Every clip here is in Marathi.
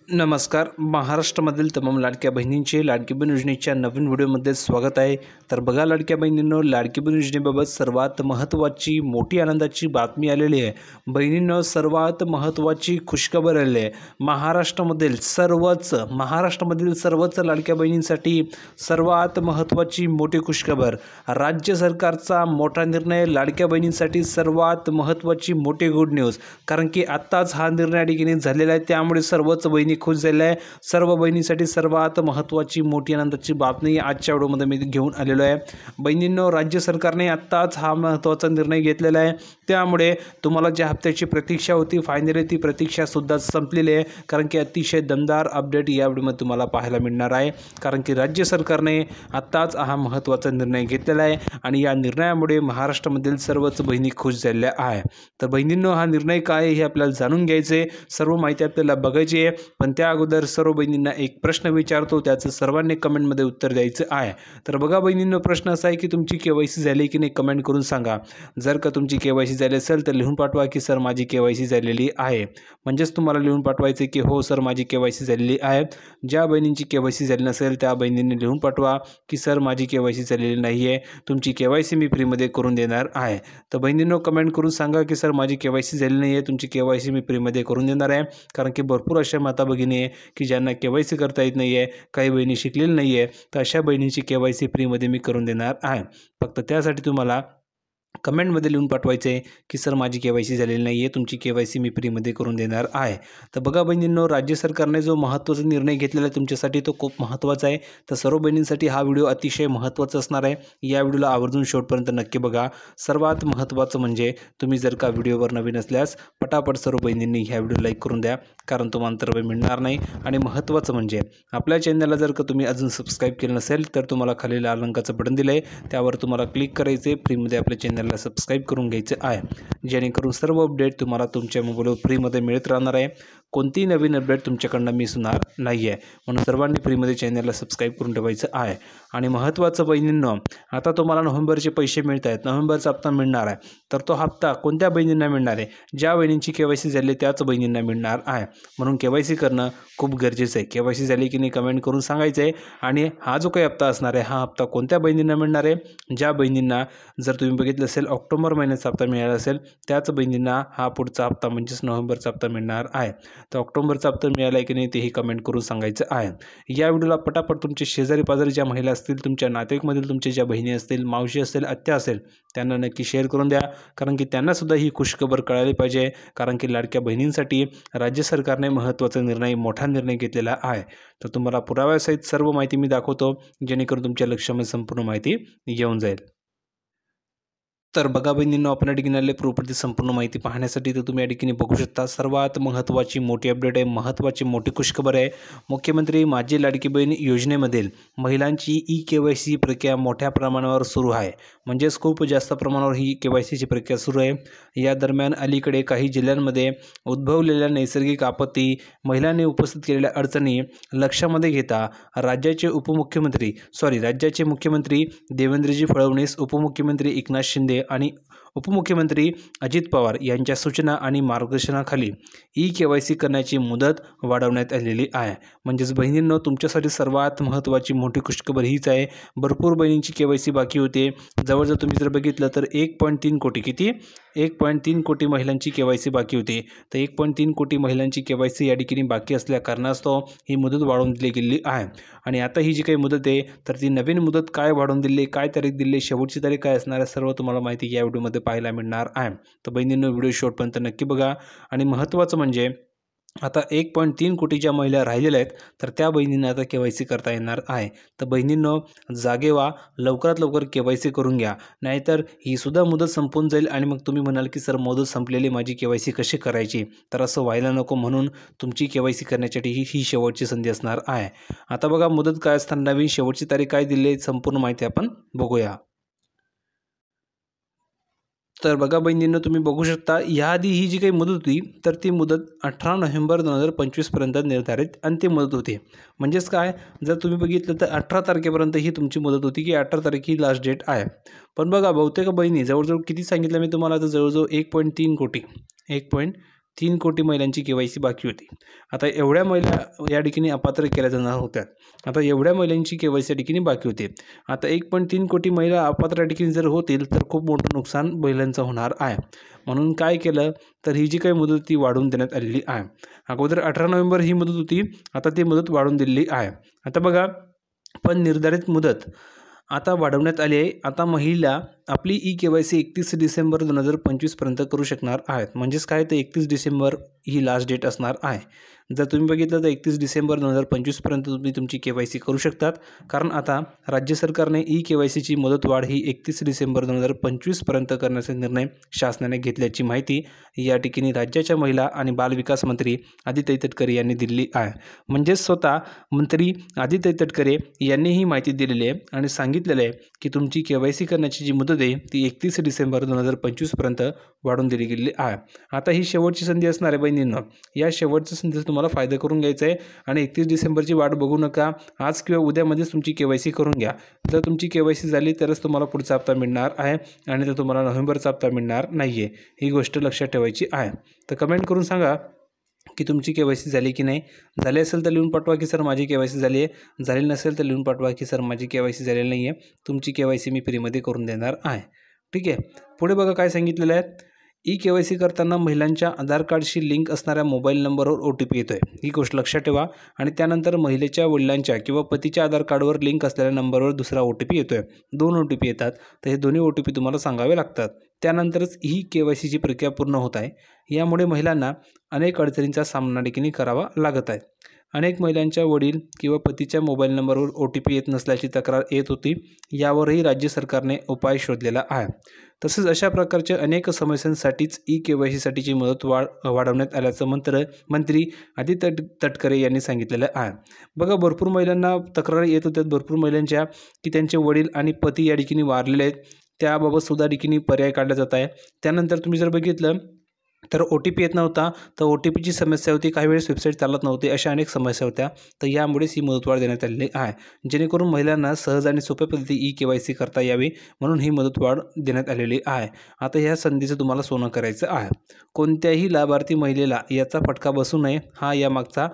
नमस्कार. महाराष्ट्रामधील तमाम लाडक्या बहिणींचे लाडकी बहीण योजनेच्या नवीन व्हिडिओमध्ये स्वागत आहे. तर बघा लाडक्या बहिणींनो, लाडकी बहीण योजनेबाबत सर्वात महत्त्वाची मोठी आनंदाची बातमी आलेली आहे. बहिणींनो, सर्वात महत्त्वाची खुशखबर आलेली आहे. महाराष्ट्रामधील सर्वच लाडक्या बहिणींसाठी सर्वात महत्त्वाची मोठी खुशखबर. राज्य सरकारचा मोठा निर्णय, लाडक्या बहिणींसाठी सर्वात महत्त्वाची मोठी गुड न्यूज. कारण की आत्ताच हा निर्णय ठिकाणी झालेला आहे, त्यामुळे सर्वच बहिणी खुश झालेल्या आहे. सर्व बहिणींसाठी सर्वात महत्त्वाची मोठी आनंदाची बातमी आजच्या व्हिडिओमध्ये मी घेऊन आलेलो आहे. बहिणींनो, राज्य सरकारने आत्ताच हा महत्त्वाचा निर्णय घेतलेला आहे, त्यामुळे तुम्हाला ज्या हप्त्याची प्रतीक्षा होती फायनली ती प्रतीक्षासुद्धा संपलेली आहे. कारण की अतिशय दमदार अपडेट या व्हिडिओमध्ये तुम्हाला पाहायला मिळणार आहे. कारण की राज्य सरकारने आत्ताच हा महत्त्वाचा निर्णय घेतलेला आहे आणि या निर्णयामुळे महाराष्ट्रामधील सर्वच बहिणी खुश झालेल्या आहे. तर बहिणींनो, हा निर्णय काय आहे हे आपल्याला जाणून घ्यायचे, सर्व माहिती आपल्याला बघायची आहे. पण त्या अगोदर सर्व बहिणींना एक प्रश्न विचारतो, त्याचं सर्वांनी कमेंटमध्ये उत्तर द्यायचं आहे. तर बघा बहिणींनो, प्रश्न असा आहे की तुमची KYC झाली की नाही कमेंट करून सांगा. जर का तुमची KYC झाली असेल तर लिहून पाठवा की सर माझी KYC झालेली आहे. म्हणजेच तुम्हाला लिहून पाठवायचे की हो सर माझी KYC झालेली आहे. ज्या बहिणींची KYC झाली नसेल त्या बहिणींनी लिहून पाठवा की सर माझी KYC झालेली नाही आहे, तुमची KYC मी फ्रीमध्ये करून देणार आहे. तर बहिणींनो, कमेंट करून सांगा की सर माझी KYC झालेली नाही आहे, तुमची KYC मी फ्रीमध्ये करून देणार आहे. कारण की भरपूर अशा माता भगिनी आहे की ज्यांना KYC करता येत नाही आहे, काही बहिणी शिकलेली नाही आहे, तर अशा बहिणींची KYC फ्रीमध्ये मी करून देणार आहे. फक्त त्यासाठी तुम्हाला कमेंटमध्ये लिहून पाठवायचे की सर माझी KYC झालेली नाही आहे, तुमची KYC मी फ्रीमध्ये करून देणार आहे. तर बघा बहिणींनो, राज्य सरकारने जो महत्त्वाचा निर्णय घेतलेला आहे तुमच्यासाठी तो खूप महत्त्वाचा आहे. तर सर्व बहिणींसाठी हा व्हिडिओ अतिशय महत्त्वाचा असणार आहे. या व्हिडिओला आवर्जून शेवटपर्यंत नक्की बघा. सर्वात महत्त्वाचं म्हणजे तुम्ही जर का व्हिडिओवर नवीन असल्यास पटापट सर्व बहिणींनी ह्या व्हिडिओ लाईक करून द्या, कारण तुम्हाला अंतर्भय मिळणार नाही. आणि महत्त्वाचं म्हणजे आपल्या चॅनलला जर का तुम्ही अजून सबस्क्राईब केलं नसेल तर तुम्हाला खाली लाल रंगाचं बटन दिलं आहे, त्यावर तुम्हाला क्लिक करायचे, फ्रीमध्ये आपल्या चॅनलला सबस्क्राईब करून घ्यायचं आहे, जेणेकरून सर्व अपडेट तुम्हाला तुमच्या मोबाईलवर फ्रीमध्ये मिळत राहणार आहे. कोणतीही नवीन अपडेट तुमच्याकडनं मिस होणार नाही आहे. म्हणून सर्वांनी फ्रीमध्ये चॅनलला सबस्क्राईब करून ठेवायचं आहे. आणि महत्त्वाचं बहिणींनो, आता तुम्हाला नोव्हेंबरचे पैसे मिळत आहेत, नोव्हेंबरचा हप्ता मिळणार आहे. तर तो हप्ता कोणत्या बहिणींना मिळणार आहे? ज्या बहिणींची KYC झाली त्याच बहिणींना मिळणार आहे. म्हणून KYC करणं खूप गरजेचं आहे. KYC झाली की नाही कमेंट करून सांगायचं आहे. आणि हा जो काही हप्ता असणार आहे, हा हप्ता कोणत्या बहिणींना मिळणार आहे? ज्या बहिणींना, जर तुम्ही बघितलं असेल ऑक्टोबर महिन्याचा हप्ता मिळाला असेल त्याच बहिणींना हा पुढचा हप्ता म्हणजेच नोव्हेंबरचा हप्ता मिळणार आहे. तर ऑक्टोबरचा हप्ता मिळाला आहे की नाही तेही कमेंट करून सांगायचं आहे. या व्हिडिओला पटापट तुमचे शेजारी पाजारी ज्या महिला असतील, तुमच्या नातेवाईकमधील तुमच्या ज्या बहिणी असतील, मावशी असेल, आत्या असेल, त्यांना नक्की शेअर करून द्या. कारण की त्यांनासुद्धा ही खुशखबर कळाली पाहिजे. कारण की लाडक्या बहिणींसाठी राज्य सरकारने महत्त्वाचा निर्णय, मोठा निर्णय घेतलेला आहे. तर तुम्हाला पुराव्यासहित सर्व माहिती मी दाखवतो, जेणेकरून तुमच्या लक्षामध्ये संपूर्ण माहिती येऊन जाईल. तर बघा बहिणींनो, आपण या ठिकाणी आले प्रूफवरती संपूर्ण माहिती पाहण्यासाठी. तर तुम्ही या ठिकाणी बघू शकता, सर्वात महत्त्वाची मोठी अपडेट आहे, महत्त्वाची मोठी खुशखबर आहे. मुख्यमंत्री माझी लाडकी बहीण योजनेमधील महिलांची KYC प्रक्रिया मोठ्या प्रमाणावर सुरू आहे. म्हणजेच खूप जास्त प्रमाणावर ही KYCची प्रक्रिया सुरू आहे. या दरम्यान अलीकडे काही जिल्ह्यांमध्ये उद्भवलेल्या नैसर्गिक आपत्ती, महिलांनी उपस्थित केलेल्या अडचणी लक्षामध्ये घेता राज्याचे मुख्यमंत्री देवेंद्रजी फडणवीस, उपमुख्यमंत्री एकनाथ शिंदे आणि उपमुख्यमंत्री अजित पवार यांच्या सूचना आणि मार्गदर्शनाखाली KYC करण्याची मुदत वाढवण्यात आलेली आहे. म्हणजेच बहिणींनो, तुमच्यासाठी सर्वात महत्त्वाची मोठी खुशखबर हीच आहे. भरपूर बहिणींची KYC बाकी होते. जवळजवळ तुम्ही जर बघितलं तर 1.3 कोटी, किती 1.3 कोटी महिलांची KYC बाकी होती. तर 1.3 कोटी महिलांची KYC या ठिकाणी बाकी असल्या कारणास्तव ही मुदत वाढवून दिली गेलेली आहे. आणि आता ही जी काही मुदत आहे तर ती नवीन मुदत काय वाढवून दिली, काय तारीख दिली, शेवटची तारीख काय असणार आहे, सर्व तुम्हाला माहिती या व्हिडिओमध्ये पाहायला मिळणार आहे. तर बहिणींनो, व्हिडिओ शेवटपर्यंत नक्की बघा. आणि महत्त्वाचं म्हणजे आता 1.3 कोटी ज्या महिला राहिलेल्या आहेत तर त्या बहिणींना आता KYC करता येणार आहे. तर बहिणींनो, जागे व्हा, लवकरात लवकर KYC करून घ्या, नाहीतर ही सुद्धा मुदत संपून जाईल आणि मग तुम्ही म्हणाल की सर मुदत संपलेली, माझी KYC कशी करायची? तर असं व्हायला नको, म्हणून तुमची KYC करण्यासाठी ही शेवटची संधी असणार आहे. आता बघा मुदत काय असताना नवीन शेवटची तारीख काय दिली आहे, संपूर्ण माहिती आपण बघूया. तर बघा बहिणींनो, तुम्ही बघू शकता, याआधी ही जी काही मुदत होती तर ती मुदत 18 नोव्हेंबर 2025 पर्यंत निर्धारित अंतिम मुदत होती. म्हणजेच काय, जर तुम्ही बघितलं तर 18 तारखेपर्यंत ही तुमची मुदत होती की 18 तारीख ही लास्ट डेट आहे. पण बघा बहुतेक बहिणी, जवळजवळ किती सांगितलं मी तुम्हाला, तर जवळजवळ 1.3 कोटी 3 कोटी महिलांची KYC बाकी होती. आता एवढ्या महिला या ठिकाणी अपात्र केल्या जाणार होत्या. आता एवढ्या महिलांची KYC या ठिकाणी बाकी होती. आता 1.3 कोटी महिला अपात्र या ठिकाणी जर होतील तर खूप मोठं नुकसान महिलांचं होणार आहे. म्हणून काय केलं तर ही जी काही मुदत होती वाढवून देण्यात आलेली आहे. अगोदर 18 नोव्हेंबर ही मुदत होती, आता ती मुदत वाढवून दिलेली आहे. आता बघा, पण निर्धारित मुदत आता वाढवण्यात आली आहे. आता महिला आपली KYC 31 डिसेंबर 2025 पर्यंत करू शकणार आहेत. म्हणजेच काय, तर 31 डिसेंबर ही लास्ट डेट असणार आहे. जर तुम्ही बघितलं तर 31 डिसेंबर 2025 पर्यंत तुम्ही तुमची KYC करू शकतात. कारण आता राज्य सरकारने KYCची मुदतवाढ ही 31 डिसेंबर 2025 पर्यंत करण्याचा निर्णय शासनाने घेतल्याची माहिती या ठिकाणी राज्याच्या महिला आणि बालविकास मंत्री आदिताई तटकरे यांनी दिली आहे. म्हणजेच स्वतः मंत्री आदिताई तटकरे यांनी ही माहिती दिलेली आहे आणि सांगितलेलं आहे की तुमची KYC करण्याची जी मुदत आहे ती 31 डिसेंबर 2025 पर्यंत वाढवून दिली गेलेली आहे. आता ही शेवटची संधी असणार आहे बहिणींनो. या शेवटच्या संधीचा तुम्हाला फायदा करून घ्यायचा आहे आणि 31 डिसेंबरची वाट बघू नका. आज किंवा उद्यामध्येच तुमची KYC करून घ्या. जर तुमची KYC झाली तरच तुम्हाला पुढचा हप्ता मिळणार आहे आणि तर तुम्हाला नोव्हेंबरचा हप्ता मिळणार नाही आहे. ही गोष्ट लक्षात ठेवायची आहे. तर कमेंट करून सांगा की तुमची KYC झाली की नाही. झाली असेल तर लिहून पाठवा की सर माझी KYC झाली आहे. झाली नसेल तर लिहून पाठवा की सर माझी KYC झालेली नाही आहे. तुमची KYC मी फ्रीमध्ये करून देणार आहे. ठीक आहे. पुढे बघा काय सांगितलेलं आहे. KYC करताना महिलांच्या आधार कार्डशी लिंक असणाऱ्या मोबाईल नंबरवर OTP येतो आहे. ही गोष्ट लक्षात ठेवा. आणि त्यानंतर महिलेच्या वडिलांच्या किंवा पतीच्या आधार कार्डवर लिंक असलेल्या नंबरवर दुसरा OTP येतो आहे. 2 OTP येतात. तर हे दोन्ही OTP तुम्हाला सांगावे लागतात. त्यानंतरच ही KYCची प्रक्रिया पूर्ण होत आहे. यामुळे महिलांना अनेक अडचणींचा सामना देखील करावा लागत आहे. अनेक महिलांच्या वडील किंवा पतीच्या मोबाईल नंबरवर OTP येत नसल्याची तक्रार येत होती. यावरही राज्य सरकारने उपाय शोधलेला आहे. तसेच अशा प्रकारच्या अनेक समस्यांसाठीच KYCसाठीची मुदत वाढवण्यात आल्याचं मंत्री आदित्य तटकरे यांनी सांगितलेलं आहे. बघा, भरपूर महिलांना तक्रारी येत होत्या, भरपूर महिलांच्या की त्यांचे वडील आणि पती या ठिकाणी वारलेले आहेत. त्याबाबत सुद्धा ठिकाणी पर्याय काढला जात आहे. त्यानंतर तुम्ही जर बघितलं तर OTP येत नव्हता, तर OTPची समस्या होती. काही वेळेस वेबसाईट चालत नव्हती. अशा अनेक समस्या होत्या. तर यामुळेच ही मुदतवाढ देण्यात आलेली आहे. जेणेकरून महिलांना सहज आणि सोप्या पद्धतीने KYC करता यावी म्हणून ही मुदतवाढ देण्यात आलेली आहे. आता ह्या संधीचं तुम्हाला सोनं करायचं आहे. कोणत्याही लाभार्थी महिलेला याचा फटका बसू नये हा यामागचा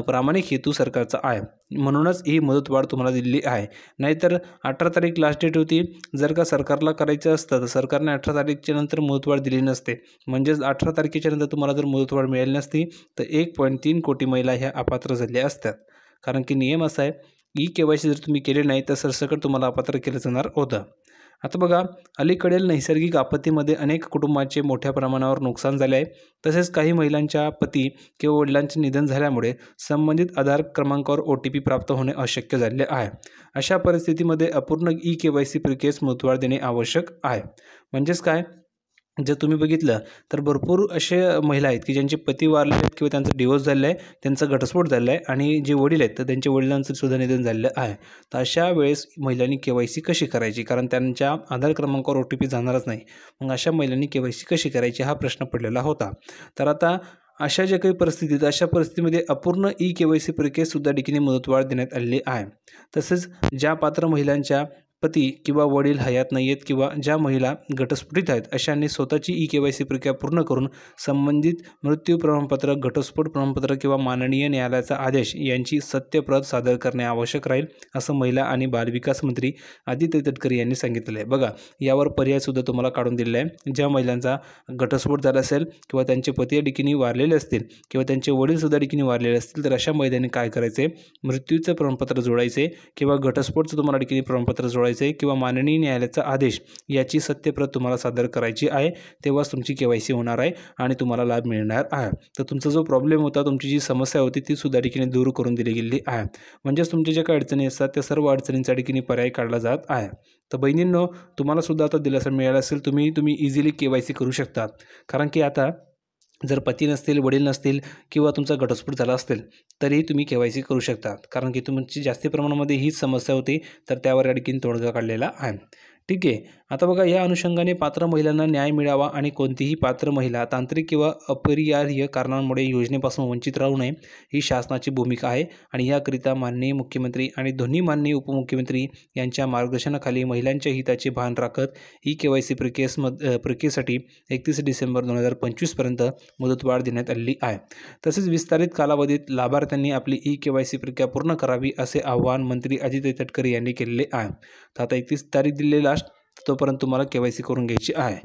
प्रामाणिक हेतू सरकारचा आहे. म्हणूनच ही मुदतवाढ तुम्हाला दिलेली आहे. नाहीतर 18 तारीख लास्ट डेट होती. जर का सरकारला करायचं असतं तर सरकारने 18 तारीखच्या नंतर मुदतवाढ दिली नसते. म्हणजेच 18 तारखेच्या नंतर तुम्हाला जर मुदतवाढ मिळाली नसती तर 1.3 कोटी महिला ह्या अपात्र झाल्या असतात. कारण की नियम असा आहे, KYC जर तुम्ही केले नाही तर सरसकट तुम्हाला अपात्र केलं जाणार होतं. आता बघा, अलीकडील नैसर्गिक आपत्तीमध्ये अनेक कुटुंबांचे मोठ्या प्रमाणावर नुकसान झाले आहे. तसेच काही महिलांच्या पती किंवा वडिलांचे निधन झाल्यामुळे संबंधित आधार क्रमांकावर OTP प्राप्त होणे अशक्य झाले आहे. अशा परिस्थितीमध्ये अपूर्ण KYC प्रक्रियेस मुदतवाढ देणे आवश्यक आहे. म्हणजेच काय, जर तुम्ही बघितलं तर भरपूर असे महिला आहेत की ज्यांचे पती वारले आहेत किंवा त्यांचा डिवोर्स झालेला आहे, त्यांचा घटस्फोट झालेला आहे आणि जे वडील आहेत तर त्यांच्या वडिलांचं सुद्धा निधन झालेलं आहे. तर अशा वेळेस महिलांनी KYC कशी करायची, कारण त्यांच्या आधार क्रमांकावर OTP जाणारच नाही. मग अशा महिलांनी KYC कशी करायची हा प्रश्न पडलेला होता. तर आता अशा ज्या काही परिस्थितीत, अशा परिस्थितीमध्ये अपूर्ण KYC प्रक्रियेसुद्धा ठिकाणी मुदतवाढ देण्यात आलेली आहे. तसेच ज्या पात्र महिलांच्या पती किंवा वडील हयात नाही आहेत किंवा ज्या महिला घटस्फोटित आहेत अशांनी स्वतःची KYC प्रक्रिया पूर्ण करून संबंधित मृत्यू प्रमाणपत्र, घटस्फोट प्रमाणपत्र किंवा माननीय न्यायालयाचा आदेश यांची सत्यप्रत सादर करणे आवश्यक राहील, असं महिला आणि बालविकास मंत्री आदित्य तटकरे यांनी सांगितलेलं आहे. बघा, यावर पर्यायसुद्धा तुम्हाला काढून दिलेला आहे. ज्या महिलांचा घटस्फोट झाला असेल किंवा त्यांचे पती या ठिकाणी वारलेले असतील किंवा त्यांचे वडीलसुद्धा ठिकाणी वारलेले असतील तर अशा महिलांनी काय करायचे, मृत्यूचं प्रमाणपत्र जोडायचे किंवा घटस्फोटचं तुम्हाला ठिकाणी प्रमाणपत्र जोडायचे किंवा माननीय न्यायालयाचा आदेश याची सत्यप्रत तुम्हाला सादर करायची आहे. तेव्हाच तुमची KYC होणार आहे आणि तुम्हाला लाभ मिळणार आहे. तर तुमचा जो प्रॉब्लेम होता, तुमची जी समस्या होती ती सुद्धा ठिकाणी दूर करून दिली गेलेली आहे. म्हणजेच तुमच्या ज्या काही अडचणी असतात त्या सर्व अडचणींचा ठिकाणी पर्याय काढला जात आहे. तर बहिणींनो, तुम्हाला सुद्धा आता दिलासा मिळाला असेल. तुम्ही इझिली KYC करू शकता. कारण की आता जर पती नसतील, वडील नसतील किंवा तुमचा घटस्फोट झाला असेल तरी तुम्ही KYC करू शकता. कारण की तुमची जास्ती प्रमाणामध्ये हीच समस्या होती, तर त्यावर या ठिकाणी तोडगा काढलेला आहे. ठीक आहे. आता बघा या अनुषंगाने पात्र महिलांना न्याय मिळावा आणि कोणतीही पात्र महिला तांत्रिक किंवा अपरिहार्य कारणांमुळे योजनेपासून वंचित राहू नये ही शासनाची भूमिका आहे आणि याकरिता माननीय मुख्यमंत्री आणि दोन्ही माननीय उपमुख्यमंत्री यांच्या मार्गदर्शनाखाली महिलांच्या हिताचे भान राखत KYC प्रक्रियेसाठी 31 डिसेंबर 2025 पर्यंत मुदतवाढ देण्यात आलेली आहे. तसेच विस्तारित कालावधीत लाभार्थ्यांनी आपली KYC प्रक्रिया पूर्ण करावी असे आवाहन मंत्री आदित्य तटकरे यांनी केलेले आहे. तर आता 31 तारीख दिलेली लास्ट, तोपर्यंत तुम्हाला KYC करून घ्यायची आहे.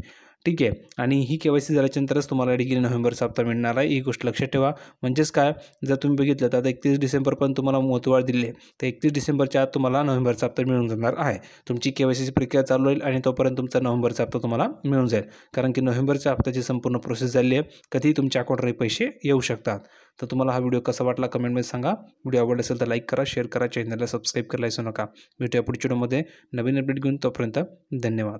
ठीक आहे. आणि ही KYC झाल्याच्यानंतरच तुम्हाला या ठिकाणी नोव्हेंबरचा हप्ता मिळणार आहे. ही गोष्ट लक्षात ठेवा. म्हणजेच काय, जर तुम्ही बघितलं तर आता 31 डिसेंबरपर्यंत तुम्हाला मुदतवाढ दिली आहे, तर 31 डिसेंबरच्या आत तुम्हाला नोव्हेंबरचा हप्ता मिळून जाणार आहे. तुमची KYCची प्रक्रिया चालू होईल आणि तोपर्यंत तुमचा नोव्हेंबरचा हप्ता तुम्हाला मिळून जाईल. कारण की नोव्हेंबरच्या हप्त्याची संपूर्ण प्रोसेस झाली आहे. कधीही तुमच्या अकाउंटवर पैसे येऊ शकतात. तर तुम्हाला हा व्हिडिओ कसा वाटला कमेंटमध्ये सांगा. व्हिडिओ आवडला असेल तर लाईक करा, शेअर करा, चॅनलला सबस्क्राईब करायला विसरू नका. भेटूया पुढच्या व्हिडिओमध्ये नवीन अपडेट घेऊन. तोपर्यंत धन्यवाद.